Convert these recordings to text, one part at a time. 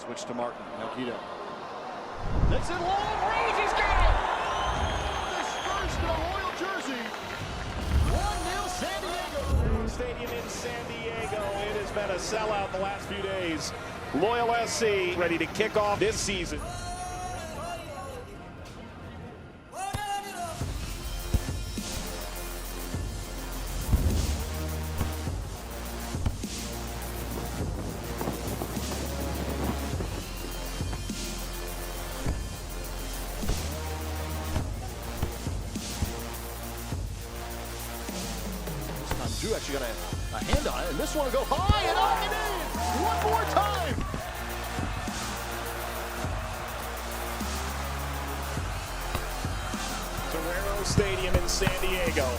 Switch to Martin. Melquito. That's it long range. He's got it. The Spurs to the Royal jersey. 1-0 San Diego. Stadium in San Diego. It has been a sellout the last few days. Loyal SC ready to kick off this season. Drew actually got a hand on it, and this one will go high and up and in! One more time! Torero Stadium in San Diego.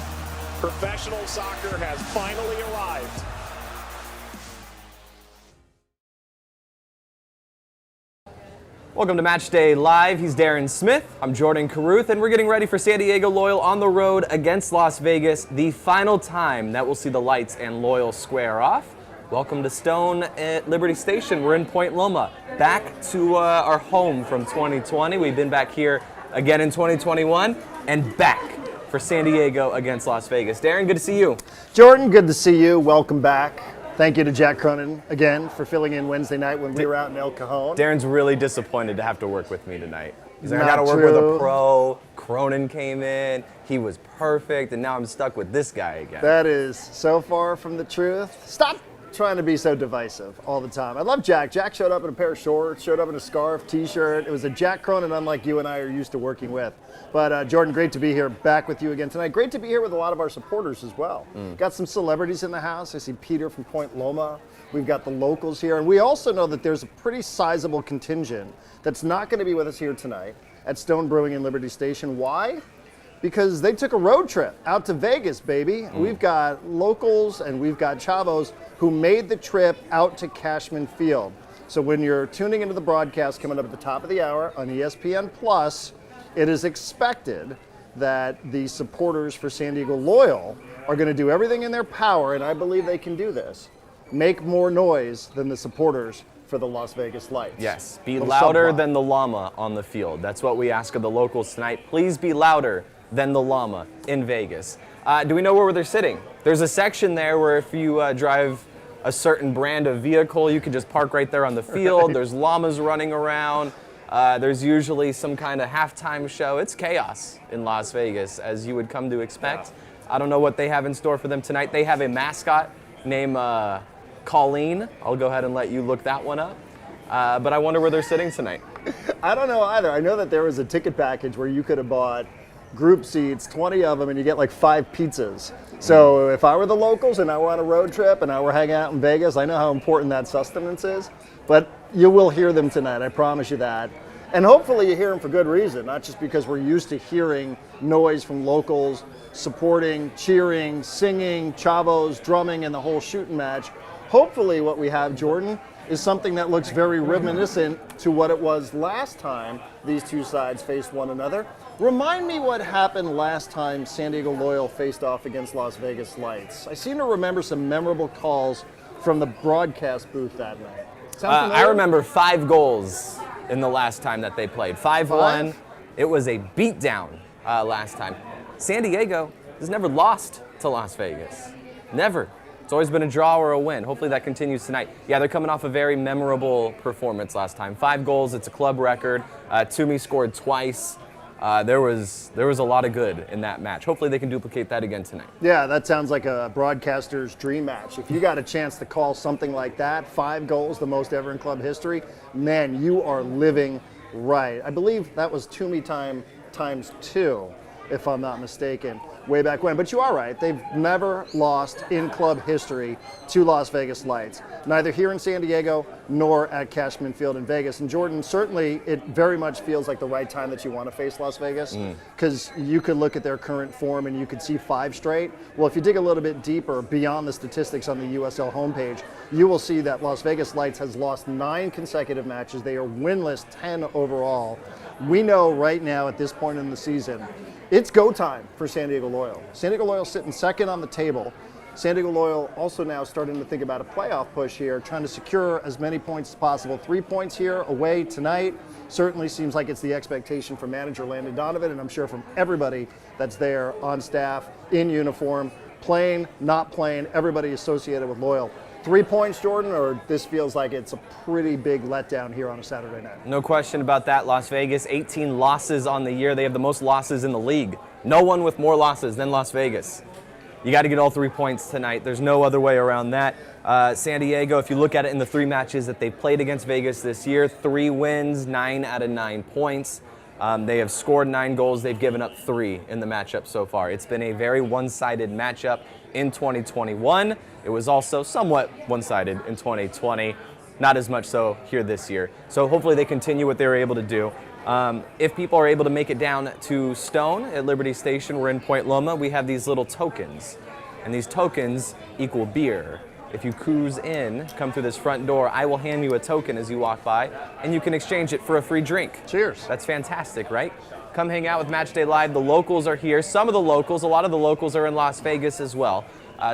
Professional soccer has finally arrived. Welcome to Matchday Live. He's Darren Smith. I'm Jordan Caruth, and we're getting ready for San Diego Loyal on the road against Las Vegas, the final time that we'll see the lights and Loyal square off. Welcome to Stone at Liberty Station. We're in Point Loma, back to our home from 2020. We've been back here again in 2021, and back for San Diego against Las Vegas. Darren, good to see you. Jordan, good to see you. Welcome back. Thank you to Jack Cronin again for filling in Wednesday night when we were out in El Cajon. Darren's really disappointed to have to work with me tonight. He's like, I Not got to work true. with a pro. Cronin came in. He was perfect, and now I'm stuck with this guy again. That is so far from the truth. Stop trying to be so divisive all the time. I love Jack. Jack showed up in a pair of shorts, showed up in a scarf, t-shirt. It was a Jack Cronin unlike you and I are used to working with. But Jordan, great to be here back with you again tonight. Great to be here with a lot of our supporters as well. Got some celebrities in the house. I see Peter from Point Loma. We've got the locals here. And we also know that there's a pretty sizable contingent that's not going to be with us here tonight at Stone Brewing in Liberty Station. Why? Because they took a road trip out to Vegas, baby. We've got locals and we've got chavos who made the trip out to Cashman Field. So when you're tuning into the broadcast coming up at the top of the hour on ESPN Plus, it is expected that the supporters for San Diego Loyal are going to do everything in their power, and I believe they can do this, make more noise than the supporters for the Las Vegas Lights. Yes, be Little louder subplot. than the llama on the field. That's what we ask of the locals tonight. Please be louder than the llama in Vegas. Do we know where they're sitting? There's a section there where if you drive a certain brand of vehicle, you can just park right there on the field. Right. There's llamas running around. There's usually some kind of halftime show. It's chaos in Las Vegas, as you would come to expect. Yeah. I don't know what they have in store for them tonight. They have a mascot named Colleen. I'll go ahead and let you look that one up. But I wonder where they're sitting tonight. I don't know either. I know that there was a ticket package where you could have bought group seats, 20 of them, and you get like 5 pizzas. So if I were the locals and I were on a road trip and I were hanging out in Vegas, I know how important that sustenance is. But you will hear them tonight, I promise you that. And hopefully you hear them for good reason, not just because we're used to hearing noise from locals, supporting, cheering, singing, chavos, drumming, and the whole shooting match. Hopefully what we have, Jordan, is something that looks very reminiscent to what it was last time these two sides faced one another. Remind me what happened last time San Diego Loyal faced off against Las Vegas Lights. I seem to remember some memorable calls from the broadcast booth that night. I remember 5 goals in the last time that they played. 5-1. It was a beatdown last time. San Diego has never lost to Las Vegas. Never. It's always been a draw or a win. Hopefully that continues tonight. Yeah, they're coming off a very memorable performance last time. 5 goals, it's a club record. Toomey scored twice. There was a lot of good in that match. Hopefully they can duplicate that again tonight. Yeah, that sounds like a broadcaster's dream match. If you got a chance to call something like that, 5 goals, the most ever in club history, man, you are living right. I believe that was Toomey time times 2, if I'm not mistaken, way back when. But you are right. They've never lost in club history to Las Vegas Lights, neither here in San Diego nor at Cashman Field in Vegas. And Jordan, certainly it very much feels like the right time that you want to face Las Vegas, because you could look at their current form and you could see 5 straight. Well, if you dig a little bit deeper beyond the statistics on the USL homepage, you will see that Las Vegas Lights has lost 9 consecutive matches. They are winless 10 overall. We know right now at this point in the season, it's go time for San Diego Loyal. San Diego Loyal sitting second on the table, San Diego Loyal also now starting to think about a playoff push here, trying to secure as many points as possible. 3 points here away tonight. Certainly seems like it's the expectation from manager Landon Donovan, and I'm sure from everybody that's there on staff, in uniform, playing, not playing, everybody associated with Loyal. 3 points, Jordan, or this feels like it's a pretty big letdown here on a Saturday night? No question about that. Las Vegas, 18 losses on the year. They have the most losses in the league. No one with more losses than Las Vegas. You got to get all 3 points tonight. There's no other way around that. San Diego, if you look at it in the 3 matches that they've played against Vegas this year, 3 wins, 9 out of 9 points. They have scored 9 goals. They've given up 3 in the matchup so far. It's been a very one-sided matchup in 2021. It was also somewhat one-sided in 2020. Not as much so here this year. So hopefully they continue what they were able to do. If people are able to make it down to Stone at Liberty Station, we're in Point Loma, we have these little tokens. And these tokens equal beer. If you cruise in, come through this front door, I will hand you a token as you walk by, and you can exchange it for a free drink. Cheers. That's fantastic, right? Come hang out with Matchday Live. The locals are here. Some of the locals, a lot of the locals are in Las Vegas as well.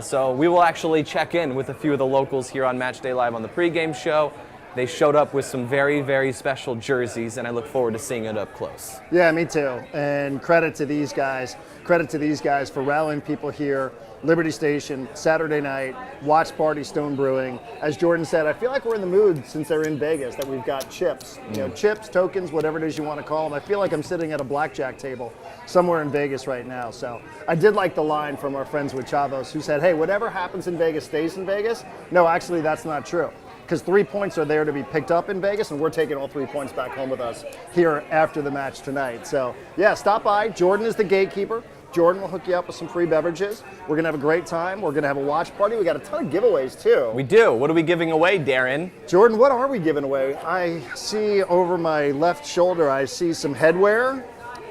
So we will actually check in with a few of the locals here on Matchday Live on the pregame show. They showed up with some very, very special jerseys, and I look forward to seeing it up close. Yeah, me too. And credit to these guys. Credit to these guys for rallying people here. Liberty Station, Saturday night, watch party, Stone Brewing. As Jordan said, I feel like we're in the mood since they're in Vegas that we've got chips. You know, chips, tokens, whatever it is you want to call them. I feel like I'm sitting at a blackjack table somewhere in Vegas right now. So I did like the line from our friends with Chavos who said, hey, whatever happens in Vegas stays in Vegas. No, actually, that's not true. Because 3 points are there to be picked up in Vegas, and we're taking all 3 points back home with us here after the match tonight. So, yeah, stop by. Jordan is the gatekeeper. Jordan will hook you up with some free beverages. We're going to have a great time. We're going to have a watch party. We got a ton of giveaways, too. We do. What are we giving away, Darren? Jordan, what are we giving away? I see over my left shoulder, I see some headwear.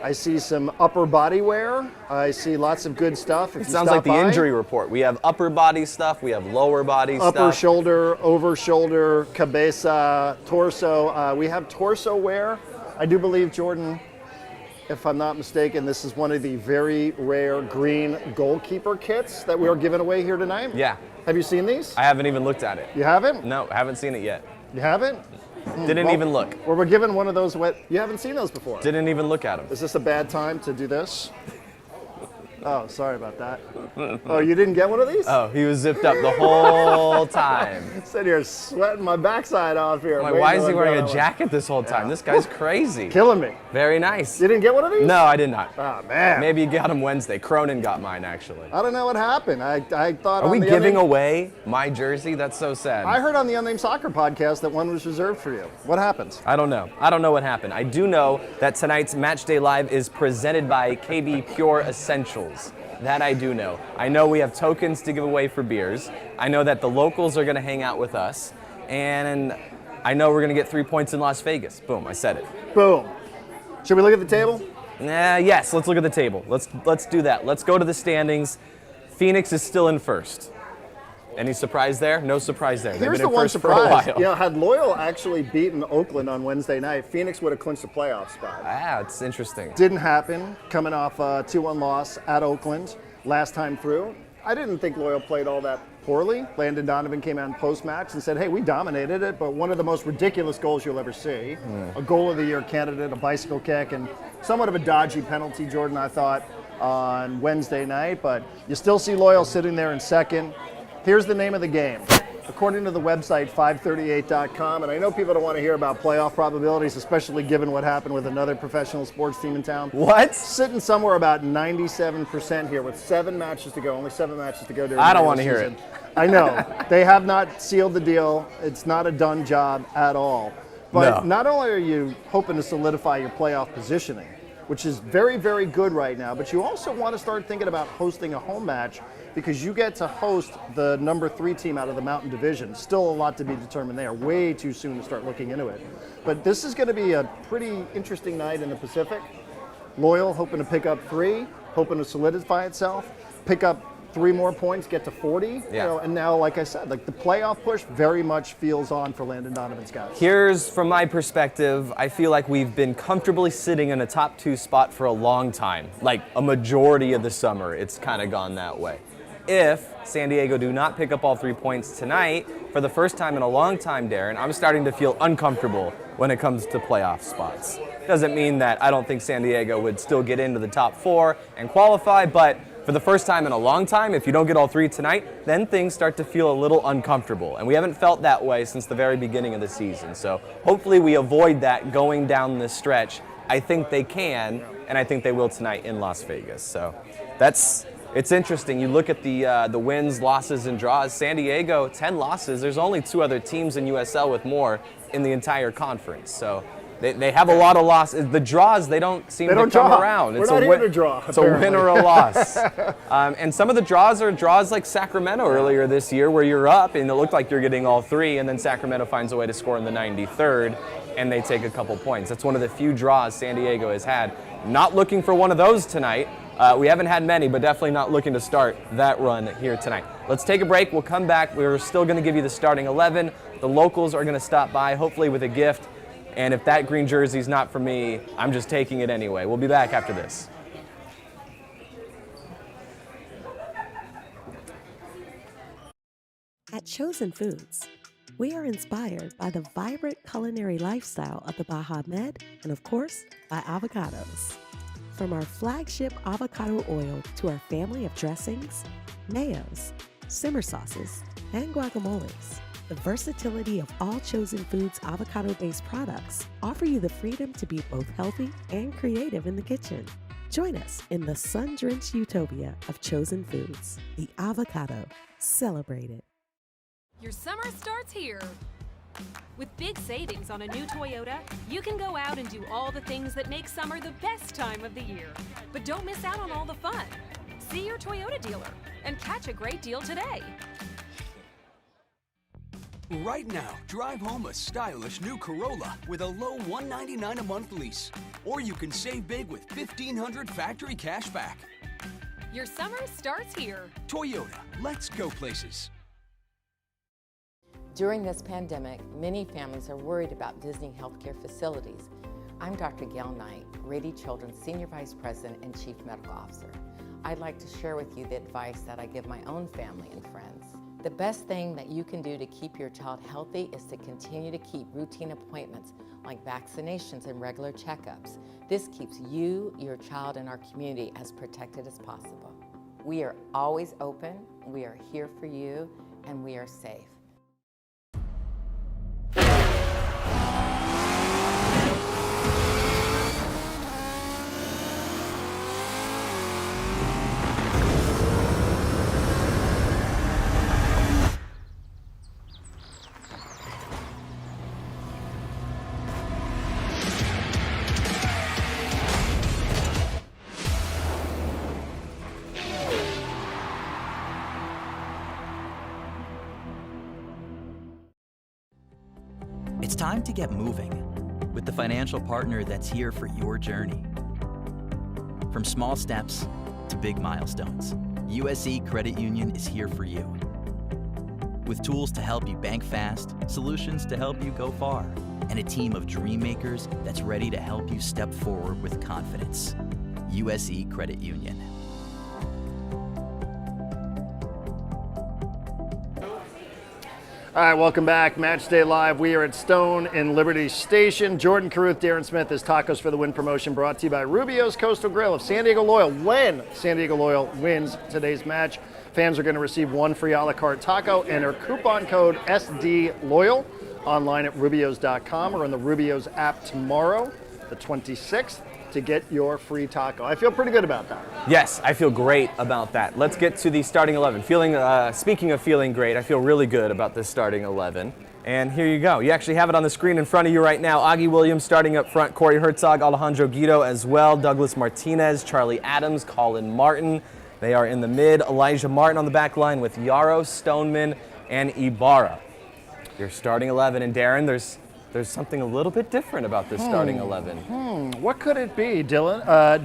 I see some upper body wear. I see lots of good stuff. It sounds like the injury report. We have upper body stuff. We have lower body stuff. Upper shoulder, over shoulder, cabeza, torso. We have torso wear. I do believe, Jordan, if I'm not mistaken, this is one of the very rare green goalkeeper kits that we are giving away here tonight. Yeah. Have you seen these? I haven't even looked at it. You haven't? No, I haven't seen it yet. You haven't? Didn't even look. Well, we're giving one of those. You haven't seen those before. Didn't even look at them. Is this a bad time to do this? Oh, sorry about that. Oh, you didn't get one of these? Oh, he was zipped up the whole time. Sitting here sweating my backside off here. Like, why is he wearing a jacket this whole time? Yeah. This guy's crazy. Killing me. Very nice. You didn't get one of these? No, I did not. Oh, man. Maybe you got him Wednesday. Cronin got mine, actually. I don't know what happened. I thought. Are we giving away my jersey? That's so sad. I heard on the Unnamed Soccer podcast that one was reserved for you. What happened? I don't know. I don't know what happened. I do know that tonight's Matchday Live is presented by KB Pure Essentials. That I do know. I know we have tokens to give away for beers. I know that the locals are going to hang out with us. And I know we're going to get 3 points in Las Vegas. Boom, I said it. Boom. Should we look at the table? Yes, let's look at the table. Let's do that. Let's go to the standings. Phoenix is still in first. Any surprise there? No surprise there. Here's the one surprise. You know, had Loyal actually beaten Oakland on Wednesday night, Phoenix would have clinched a playoff spot. Ah, it's interesting. Didn't happen. Coming off a 2-1 loss at Oakland last time through. I didn't think Loyal played all that poorly. Landon Donovan came out in post-match and said, hey, we dominated it, but one of the most ridiculous goals you'll ever see. A goal of the year candidate, a bicycle kick, and somewhat of a dodgy penalty, Jordan, I thought, on Wednesday night. But you still see Loyal sitting there in second. Here's the name of the game. According to the website 538.com, and I know people don't want to hear about playoff probabilities, especially given what happened with another professional sports team in town. What? Sitting somewhere about 97% here with 7 matches to go, only 7 matches to go during I don't want to hear it. I know. They have not sealed the deal. It's not a done job at all. But not only are you hoping to solidify your playoff positioning, which is very, very good right now, but you also want to start thinking about hosting a home match because you get to host the number 3 team out of the Mountain Division. Still a lot to be determined there. Way too soon to start looking into it. But this is going to be a pretty interesting night in the Pacific. Loyal hoping to pick up 3, hoping to solidify itself, pick up 3 more points, get to 40. Yeah. You know, and now, like I said, like the playoff push very much feels on for Landon Donovan's guys. Here's, from my perspective, I feel like we've been comfortably sitting in a top 2 spot for a long time. Like a majority of the summer, it's kind of gone that way. if San Diego do not pick up all 3 points tonight, for the first time in a long time, Darren, I'm starting to feel uncomfortable when it comes to playoff spots. Doesn't mean that I don't think San Diego would still get into the top 4 and qualify, but for the first time in a long time, if you don't get all 3 tonight, then things start to feel a little uncomfortable. And we haven't felt that way since the very beginning of the season. So hopefully we avoid that going down this stretch. I think they can, and I think they will tonight in Las Vegas. So it's interesting. You look at the wins, losses, and draws. San Diego, 10 losses. There's only 2 other teams in USL with more in the entire conference. So they have a lot of losses. The draws, they don't seem to come around. We're not here to draw. It's a win or a loss. And some of the draws are draws like Sacramento earlier this year where you're up and it looked like you're getting all 3, and then Sacramento finds a way to score in the 93rd and they take a couple points. That's one of the few draws San Diego has had. Not looking for one of those tonight. We haven't had many, but definitely not looking to start that run here tonight. Let's take a break. We'll come back. We're still going to give you the starting 11. The locals are going to stop by, hopefully with a gift. And if that green jersey's not for me, I'm just taking it anyway. We'll be back after this. At Chosen Foods, we are inspired by the vibrant culinary lifestyle of the Baja Med and, of course, by avocados. From our flagship avocado oil to our family of dressings, mayos, simmer sauces, and guacamoles, the versatility of all Chosen Foods avocado-based products offer you the freedom to be both healthy and creative in the kitchen. Join us in the sun-drenched utopia of Chosen Foods, the avocado. Celebrate it. Your summer starts here. With big savings on a new Toyota, you can go out and do all the things that make summer the best time of the year. But don't miss out on all the fun. See your Toyota dealer and catch a great deal today. Right now, drive home a stylish new Corolla with a low $199 a month lease. Or you can save big with $1,500 factory cash back. Your summer starts here. Toyota, let's go places. During this pandemic, many families are worried about visiting healthcare facilities. I'm Dr. Gail Knight, Rady Children's Senior Vice President and Chief Medical Officer. I'd like to share with you the advice that I give my own family and friends. The best thing that you can do to keep your child healthy is to continue to keep routine appointments like vaccinations and regular checkups. This keeps you, your child, and our community as protected as possible. We are always open, we are here for you, and we are safe. It's time to get moving with the financial partner that's here for your journey. From small steps to big milestones, USE Credit Union is here for you. With tools to help you bank fast, solutions to help you go far, and a team of dream makers that's ready to help you step forward with confidence. USE Credit Union. All right, welcome back. Matchday Live. We are at Stone in Liberty Station. Jordan Caruth, Darren Smith is Tacos for the Win promotion brought to you by Rubio's Coastal Grill of San Diego Loyal. When San Diego Loyal wins today's match, fans are going to receive 1 free a la carte taco and our coupon code SDLoyal online at rubios.com or in the Rubio's app tomorrow, the 26th, to get your free taco. I feel pretty good about that. Yes, I feel great about that. Let's get to the starting 11. Speaking of feeling great, I feel really good about this starting 11. And here you go. You actually have it on the screen in front of you right now. Augie Williams starting up front, Corey Herzog, Alejandro Guido as well, Douglas Martinez, Charlie Adams, Colin Martin. They are in the mid. Elijah Martin on the back line with Yarrow, Stoneman, and Ibarra. Your starting 11. And Darren, there's something a little bit different about this starting 11. What could it be, Dylan?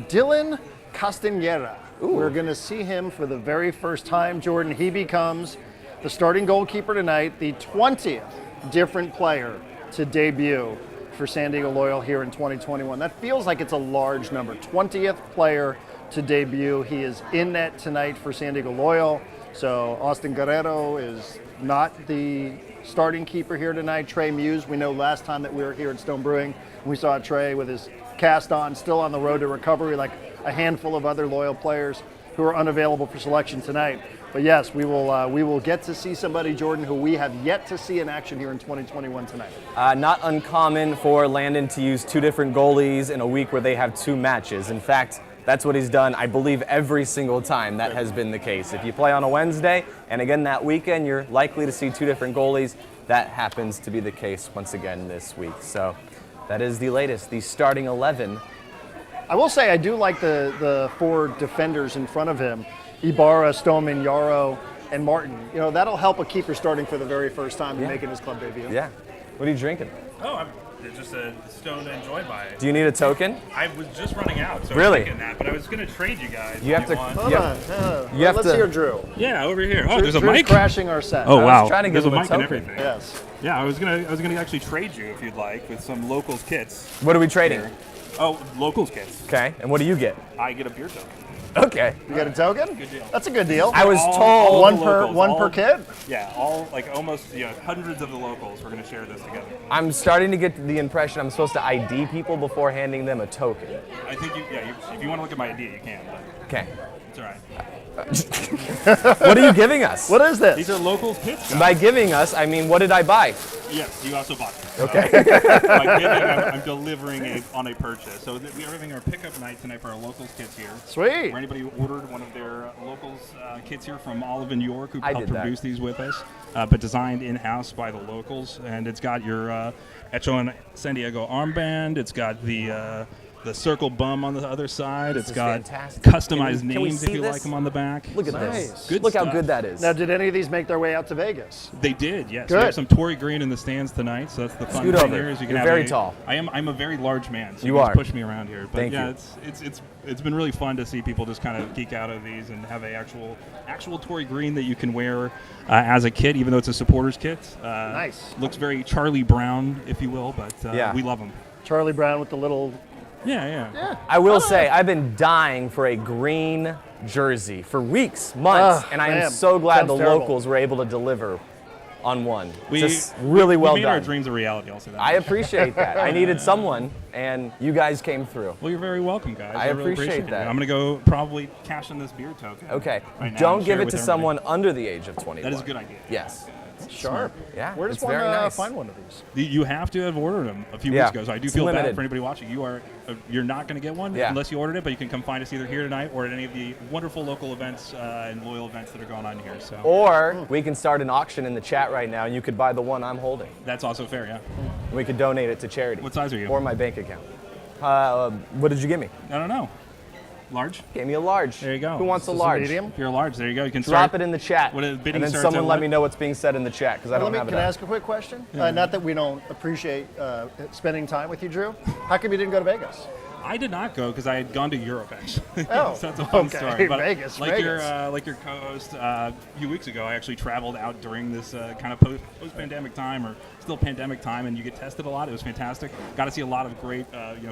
Dylan Castañeda. We're going to see him for the very first time, Jordan. He becomes the starting goalkeeper tonight, the 20th different player to debut for San Diego Loyal here in 2021. That feels like it's a large number. 20th player to debut. He is in net tonight for San Diego Loyal. So Austin Guerrero is not the starting keeper here tonight. Trey Muse, we know last time that we were here at Stone Brewing, we saw Trey with his cast on, still on the road to recovery, like a handful of other loyal players who are unavailable for selection tonight. But yes, we will get to see somebody, Jordan, who we have yet to see in action here in 2021 tonight. Not uncommon for Landon to use 2 different goalies in a week where they have 2 matches. In fact, that's what he's done, I believe, every single time that has been the case. If you play on a Wednesday, and again that weekend, you're likely to see 2 different goalies. That happens to be the case once again this week. So that is the latest, the starting 11. I will say I do like the 4 defenders in front of him, Ibarra, Stoneman, Yarrow, and Martin. You know, that'll help a keeper starting for the very first time and making his club debut. Yeah. What are you drinking? Oh, I'm just a Stone to enjoy by it. Do you need a token? I was just running out, so Really? I was thinking that, but I was going to trade you guys. You have to. want. Hold on. You have Let's to- hear Drew. Yeah, over here. Oh, there's a Drew's mic. crashing our set. Oh I was wow, trying to give there's a him a mic and token. everything. Yes. Yeah, I was gonna actually trade you if you'd like with some locals kits. What are we trading? Here. Oh, locals kits. Okay, and what do you get? I get a beer token. Okay. You got a token? Good deal. That's a good deal. I was All told. the locals, one all- per kid? Yeah, all like almost hundreds of the locals. We're gonna share this together. I'm starting to get the impression I'm supposed to ID people before handing them a token. I think if you want to look at my ID, you can. But Okay. it's all right. What are you giving us? What is this? These are locals kits. guys. By giving us, I mean, what did I buy? Yes, you also bought them. Okay. By giving, I'm delivering on a purchase. So we are having our pickup night tonight for our locals kits here. Sweet. For anybody who ordered one of their locals kits here from Olive in New York, who I helped did that. produce these with us, but designed in-house by the locals. And it's got your Echo and San Diego armband. It's got the circle bum on the other side. This It's is got fantastic. customized Can we names see if you this? like them on the back. Look at Nice. this. Good Look how stuff. good that is. Now, did any of these make their way out to Vegas? They did, yes. Good. We have some Tory Green in the stands tonight, so that's the fun Scoot thing over. here. Is you can You're have very a- tall. I'm a very large man, so You you guys are. push me around here. But Thank yeah, you. it's been really fun to see people just kind of geek out of these and have a actual Tory Green that you can wear as a kid, even though it's a supporters kit. Nice. Looks very Charlie Brown, if you will, but Yeah. we love them. Charlie Brown with the little. Yeah. I will say, I've been dying for a green jersey for weeks, months, and I am man. so glad the Sounds terrible. locals were able to deliver on one. We Just really well we made our done. dreams a reality. I'll say that. I appreciate that. I needed someone, and you guys came through. Well, you're very welcome, guys. I really appreciate that. it. I'm gonna go probably cash in this beer token. Okay. right now Don't and give share it with to everybody. someone under the age of 21. That is a good idea. Yes. Sharp. Yeah, Where does it's one very nice. find one of these? You have to have ordered them a few Yeah, weeks ago, so I do it's feel limited. bad for anybody watching. You're not going to get one Yeah. unless you ordered it, but you can come find us either here tonight or at any of the wonderful local events and loyal events that are going on here. So Or we can start an auction in the chat right now, and you could buy the one I'm holding. that's also fair, yeah. And we could donate it to charity. What size are you? Or my bank account. What did you give me? I don't know. Large? Gave me a large. There you go. Who wants a This is a large? medium? If you're a large, there you go. You can Drop start. it in the chat, When the and bidding then starts someone at let what? me know what's being said in the chat because I don't have it Can I up. ask a quick question? Not that we don't appreciate spending time with you, Drew. How come you didn't go to Vegas? I did not go because I had gone to Europe actually. Oh, so that's a fun okay. story. But Vegas, like Vegas. your co-host, a few weeks ago, I actually traveled out during this kind of post-pandemic time or still pandemic time, and you get tested a lot. It was fantastic. Got to see a lot of great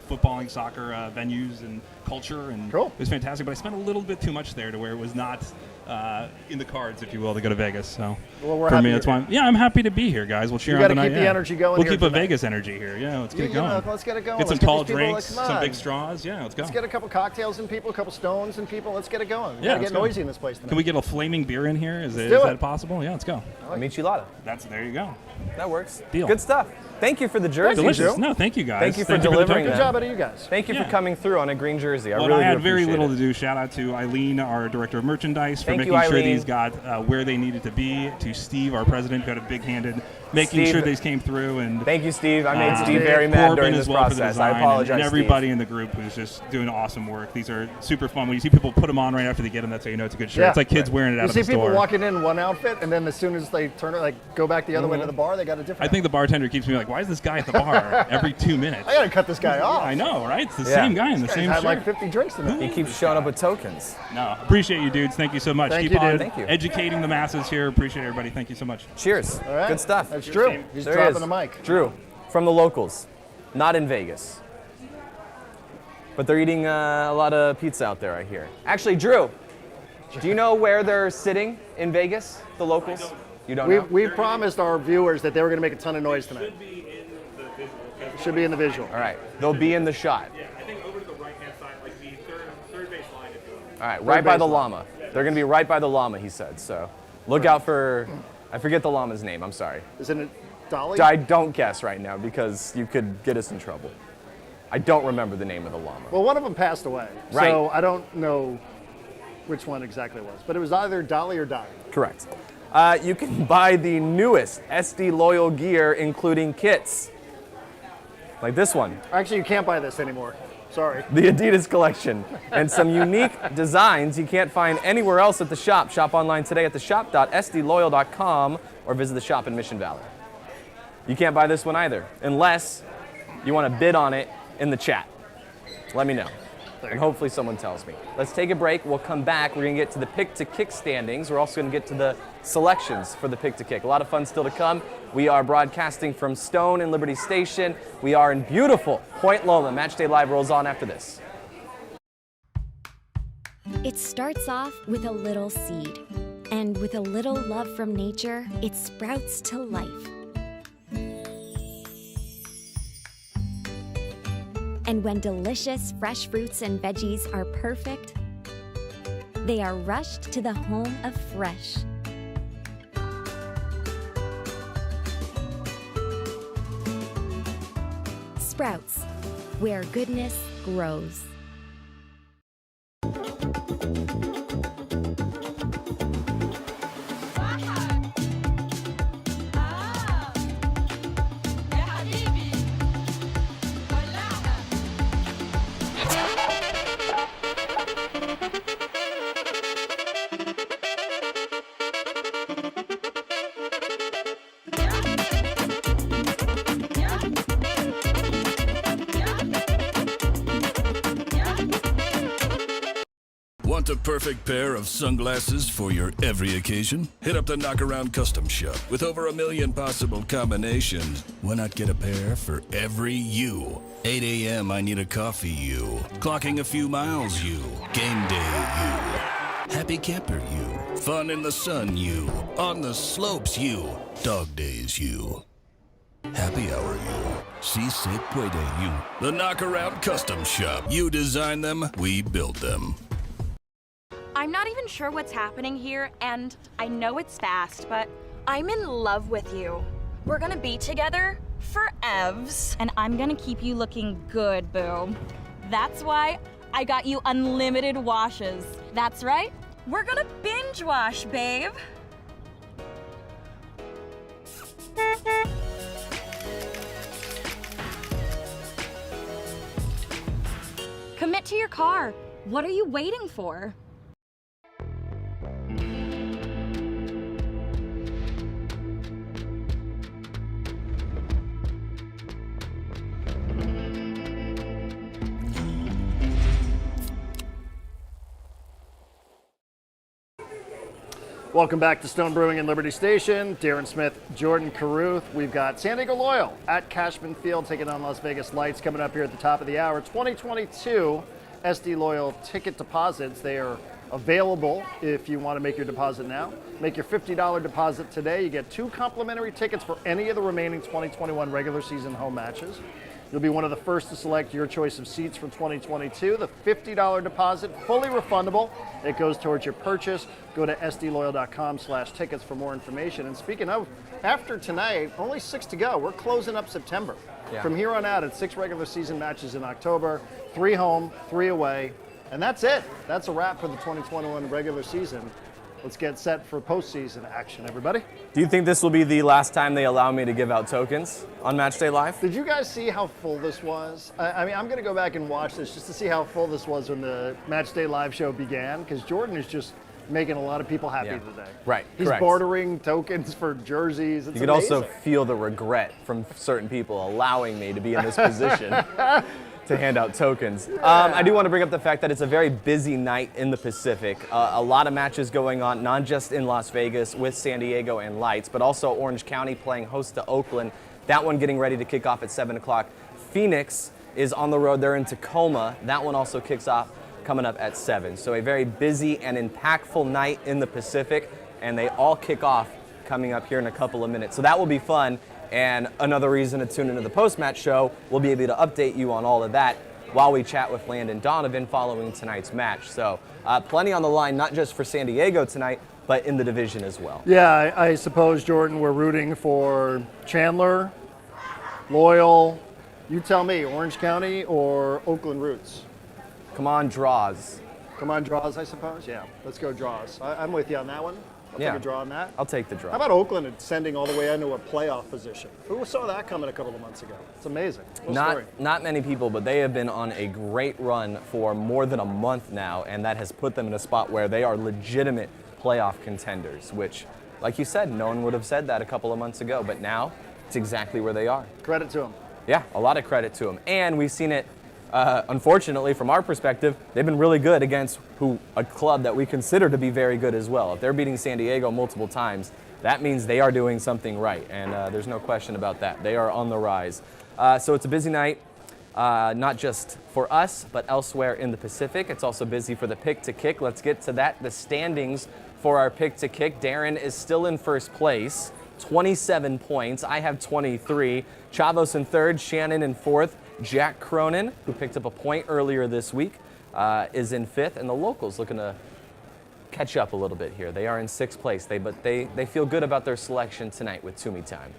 footballing, soccer venues and culture, and Cool. it was fantastic. But I spent a little bit too much there to where it was not in the cards, if you will, to go to Vegas. So Well, we're for happy me, you're that's why. Yeah, I'm happy to be here, guys. We'll cheer You on gotta tonight. keep the yeah. energy going We'll here keep a tonight. Vegas energy here. Yeah, let's get it You going. know, let's get it going. Get some Let's get tall these people, drinks, come some on. big straws. Yeah, let's go. Let's get a couple cocktails and people, a couple stones and people. Let's get it going. We Yeah, gotta let's get go. noisy in this place tonight. Can we get a flaming beer in here? Is do that it. possible? Yeah, let's go. Michelada. There you go. That works. Deal. Good stuff. Thank you for the jersey. Delicious. Drew. No, thank you guys. Thank you for the delivering token. Good job out of you guys. Thank you Yeah. for coming through on a green jersey. I Well, really I do had very appreciate little it. to do. Shout out to Eileen, our director of merchandise, for Thank making you, sure Eileen. these got where they needed to be. To Steve, our president, who had a big-handed, making Steve, sure these came through. And Thank you, Steve. I made Steve Steve. very mad Corbin during as this well for the process. design, I apologize, and everybody Steve. in the group who's just doing awesome work. These are super fun. When you see people put them on right after they get them, that's how you know it's a good shirt. Yeah. It's like kids wearing it You out of see the people store. walking in one outfit, and then as soon as they turn it, go back the other way to the bar, they got a different. I think the bartender keeps me like, why is this guy at the bar every 2 minutes? I gotta cut this guy off. I know, right? It's the Yeah. same guy in the He's same had shirt. like 50 drinks tonight. He keeps showing up with tokens. No, appreciate you, dudes. Thank you so much. Thank Keep you, on dude. Thank you. educating the masses here. Appreciate everybody. Thank you so much. Cheers. All right. Good stuff. That's Drew. team. He's There he dropping is. the mic. Drew, from the locals, not in Vegas. But they're eating a lot of pizza out there, I hear. Actually, Drew, Do you know where they're sitting in Vegas, the locals? You don't know? We promised our viewers that they were going to make a ton of noise tonight. Should be in the visual. All right. They'll be in the shot. Yeah, I think over to the right-hand side, like the third base line, if you want. All right, right by the baseline. llama. They're going to be right by the llama, he said. So look out for, I forget the llama's name. I'm sorry. Isn't it Dolly? I don't guess right now because you could get us in trouble. I don't remember the name of the llama. Well, one of them passed away. Right. So I don't know which one exactly it was. But it was either Dolly or Dolly. Correct. You can buy the newest SD Loyal gear, including kits. Like this one, Actually, you can't buy this anymore. Sorry. the Adidas collection, and some unique designs you can't find anywhere else at the shop. Shop online today at theshop.sdloyal.com or visit the shop in Mission Valley. You can't buy this one either, unless you want to bid on it in the chat. Let me know. And hopefully someone tells me. Let's take a break. We'll come back. We're going to get to the pick to kick standings. We're also going to get to the selections for the pick to kick. A lot of fun still to come. We are broadcasting from Stone and Liberty Station. We are in beautiful Point Loma. Matchday Live rolls on after this. It starts off with a little seed, and with a little love from nature, it sprouts to life. And when delicious fresh fruits and veggies are perfect, they are rushed to the home of fresh. Sprouts, where goodness grows. Want a perfect pair of sunglasses for your every occasion? Hit up the Knockaround Custom Shop. With over 1 million possible combinations, why not get a pair for every you? 8 a.m. I need a coffee you. Clocking a few miles you. Game day you. Happy camper you. Fun in the sun you. On the slopes you. Dog days you. Happy hour you. Si se puede you. The Knockaround Custom Shop. You design them, we build them. I'm not even sure what's happening here, and I know it's fast, but I'm in love with you. We're gonna be together forevs, and I'm gonna keep you looking good, boo. That's why I got you unlimited washes. That's right, we're gonna binge wash, babe. Commit to your car. What are you waiting for? Welcome back to Stone Brewing and Liberty Station. Darren Smith, Jordan Caruth. We've got San Diego Loyal at Cashman Field taking on Las Vegas Lights coming up here at the top of the hour. 2022 SD Loyal ticket deposits. They are available if you want to make your deposit now. Make your $50 deposit today. You get 2 complimentary tickets for any of the remaining 2021 regular season home matches. You'll be one of the first to select your choice of seats for 2022. The $50 deposit, fully refundable. It goes towards your purchase. Go to sdloyal.com/tickets for more information. And speaking of, after tonight, only 6 to go. We're closing up September. Yeah. From here on out, it's 6 regular season matches in October, 3 home, 3 away. And that's it. That's a wrap for the 2021 regular season. Let's get set for postseason action, everybody. Do you think this will be the last time they allow me to give out tokens on Matchday Live? Did you guys see how full this was? I mean, I'm going to go back and watch this just to see how full this was when the Matchday Live show began, because Jordan is just making a lot of people happy today. Right, He's correct. bartering tokens for jerseys. It's You could amazing. also feel the regret from certain people allowing me to be in this position to hand out tokens. I do want to bring up the fact that it's a very busy night in the Pacific. A lot of matches going on, not just in Las Vegas with San Diego and Lights, but also Orange County playing host to Oakland. That one getting ready to kick off at 7 o'clock. Phoenix is on the road. They're in Tacoma. That one also kicks off coming up at 7. So a very busy and impactful night in the Pacific, and they all kick off coming up here in a couple of minutes. So that will be fun, and another reason to tune into the post-match show. We'll be able to update you on all of that while we chat with Landon Donovan following tonight's match. So plenty on the line, not just for San Diego tonight, but in the division as well. Yeah, I suppose, Jordan, we're rooting for Chandler, Loyal, you tell me, Orange County or Oakland Roots? Come on, draws. Come on, draws, I suppose? Yeah, let's go draws. I'm with you on that one. I'll take a draw on that. I'll take the draw. How about Oakland ascending all the way into a playoff position? Who saw that coming a couple of months ago? It's amazing. Not many people, but they have been on a great run for more than a month now, and that has put them in a spot where they are legitimate playoff contenders, which, like you said, no one would have said that a couple of months ago, but now it's exactly where they are. Credit to them. Yeah, a lot of credit to them. And we've seen it, unfortunately, from our perspective, they've been really good against a club that we consider to be very good as well. If they're beating San Diego multiple times, that means they are doing something right, and there's no question about that. They are on the rise. So it's a busy night, not just for us, but elsewhere in the Pacific. It's also busy for the pick to kick. Let's get to that. The standings for our pick to kick. Darren is still in first place, 27 points. I have 23. Chavos in third, Shannon in fourth. Jack Cronin, who picked up a point earlier this week, is in fifth, and the locals looking to catch up a little bit here. They are in sixth place, but they feel good about their selection tonight with Toomey Time.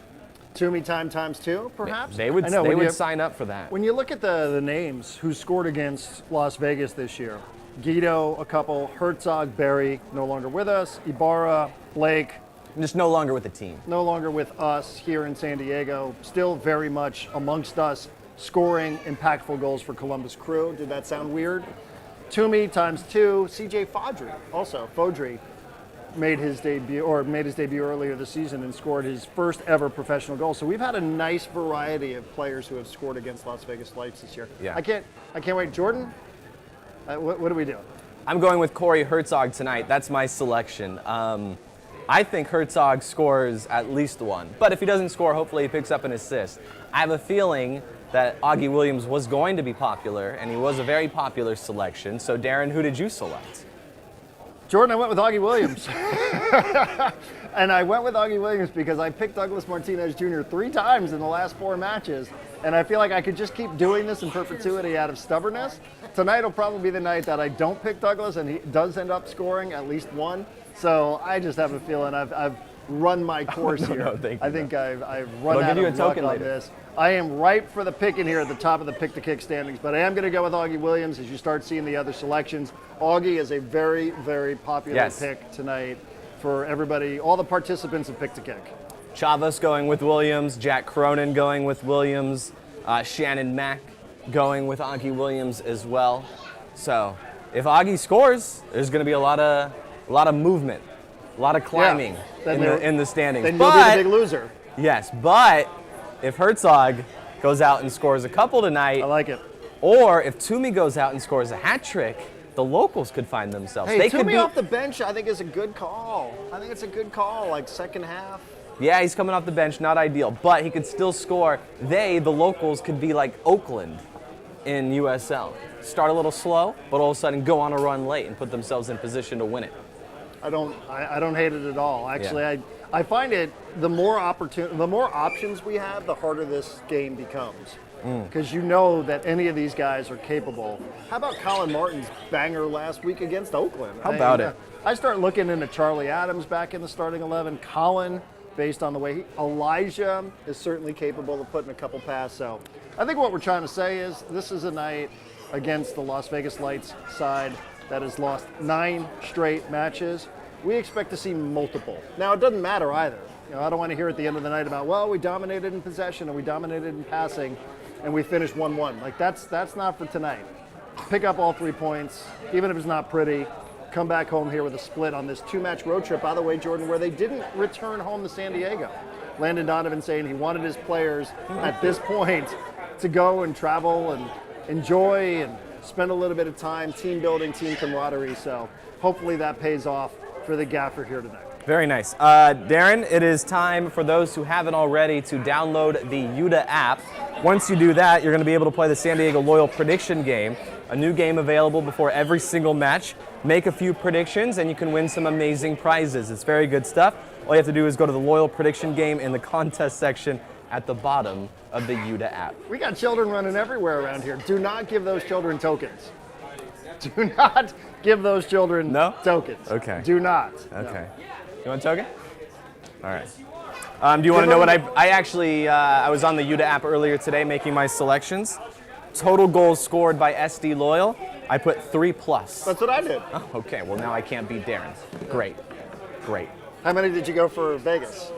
Toomey Time times 2, perhaps? They would sign up for that. When you look at the names who scored against Las Vegas this year, Guido, a couple, Herzog, Barry, no longer with us, Ibarra, Blake. Just no longer with the team. No longer with us here in San Diego, still very much amongst us, scoring impactful goals for Columbus Crew. Did that sound weird? Toomey times 2, CJ Fodry made his debut earlier this season and scored his first ever professional goal. So we've had a nice variety of players who have scored against Las Vegas Lights this year. Yeah. I can't wait. Jordan, what do we do? I'm going with Corey Herzog tonight. That's my selection. I think Herzog scores at least one, but if he doesn't score, hopefully he picks up an assist. I have a feeling that Augie Williams was going to be popular, and he was a very popular selection. So Darren, who did you select? Jordan, I went with Augie Williams. And I went with Augie Williams because I picked Douglas Martinez Jr. 3 times in the last 4 matches, and I feel like I could just keep doing this in perpetuity out of stubbornness. Tonight will probably be the night that I don't pick Douglas, and he does end up scoring at least one. So I just have a feeling I've run my course here. I think I've run out of luck on this. I am ripe for the picking here at the top of the pick-to-kick standings, but I am going to go with Augie Williams as you start seeing the other selections. Augie is a very, very popular pick tonight for everybody, all the participants in pick-to-kick. Chavos going with Williams, Jack Cronin going with Williams, Shannon Mack going with Augie Williams as well. So if Augie scores, there's going to be a lot of movement, a lot of climbing in the standings. Then you'll be the big loser. Yes, but if Herzog goes out and scores a couple tonight, I like it. Or if Toomey goes out and scores a hat trick, the locals could find themselves. Hey, Toomey off the bench, I think is a good call. I think it's a good call, like second half. Yeah, he's coming off the bench, not ideal, but he could still score. The locals, could be like Oakland in USL. Start a little slow, but all of a sudden go on a run late and put themselves in position to win it. I don't hate it at all. Actually, I find it the more options we have, the harder this game becomes. Because you know that any of these guys are capable. How about Colin Martin's banger last week against Oakland? How about it? I start looking into Charlie Adams back in the starting 11. Colin, based on the way Elijah is certainly capable of putting a couple past. So I think what we're trying to say is this is a night against the Las Vegas Lights side that has lost 9 straight matches. We expect to see multiple. Now, it doesn't matter either. I don't want to hear at the end of the night about, well, we dominated in possession and we dominated in passing and we finished 1-1. Like, that's not for tonight. Pick up all 3 points, even if it's not pretty. Come back home here with a split on this 2-match road trip, by the way, Jordan, where they didn't return home to San Diego. Landon Donovan saying he wanted his players at this point to go and travel and enjoy and spend a little bit of time, team building, team camaraderie. So hopefully that pays off for the gaffer here tonight. Very nice. Darren, it is time for those who haven't already to download the Yuta app. Once you do that, you're going to be able to play the San Diego Loyal prediction game. A new game available before every single match. Make a few predictions and you can win some amazing prizes. It's very good stuff. All you have to do is go to the Loyal Prediction game in the contest section at the bottom of the Yuta app. We got children running everywhere around here. Do not give those children tokens. Do not give those children tokens. Okay. Do not. Okay. You want a token? All right. Do you want to know what I actually, I was on the Yuta app earlier today making my selections. Total goals scored by SD Loyal, I put 3+. That's what I did. Oh, okay, well now I can't beat Darren. Great, great. How many did you go for Vegas?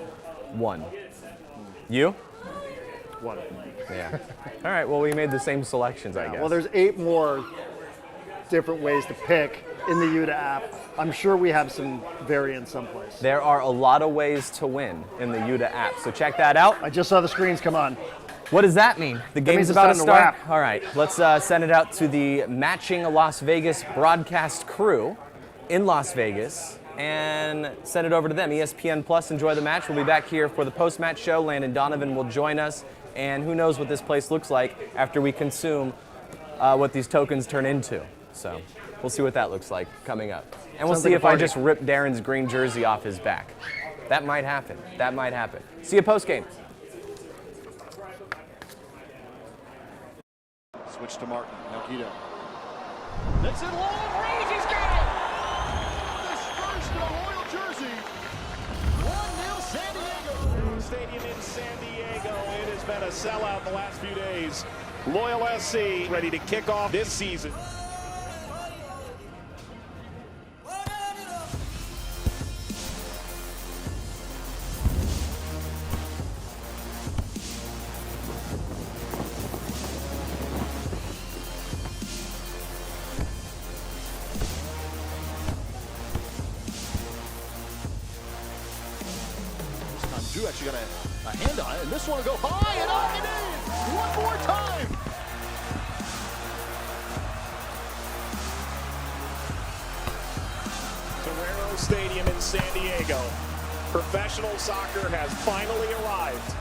1. You? 1. Yeah. All right, well we made the same selections, I guess. Well, there's 8 more different ways to pick in the Yuta app. I'm sure we have some variants someplace. There are a lot of ways to win in the Yuta app, so check that out. I just saw the screens come on. What does that mean? The game's means about to it's time start? to wrap. All right, let's send it out to the matching Las Vegas broadcast crew in Las Vegas and send it over to them. ESPN Plus, enjoy the match. We'll be back here for the post-match show. Landon Donovan will join us, and who knows what this place looks like after we consume what these tokens turn into. So we'll see what that looks like coming up. And we'll Sounds see like a if I party. just rip Darren's green jersey off his back. That might happen. That might happen. See you post-game. Switch to Martin. Now Guido. That's it long range. He's got it. His first in a Royal jersey. 1-0 San Diego. Stadium in San Diego. It has been a sellout the last few days. Loyal SC ready to kick off this season. Drew actually got a hand on it, and this one will go high and up and in! One more time! Torero Stadium in San Diego. Professional soccer has finally arrived.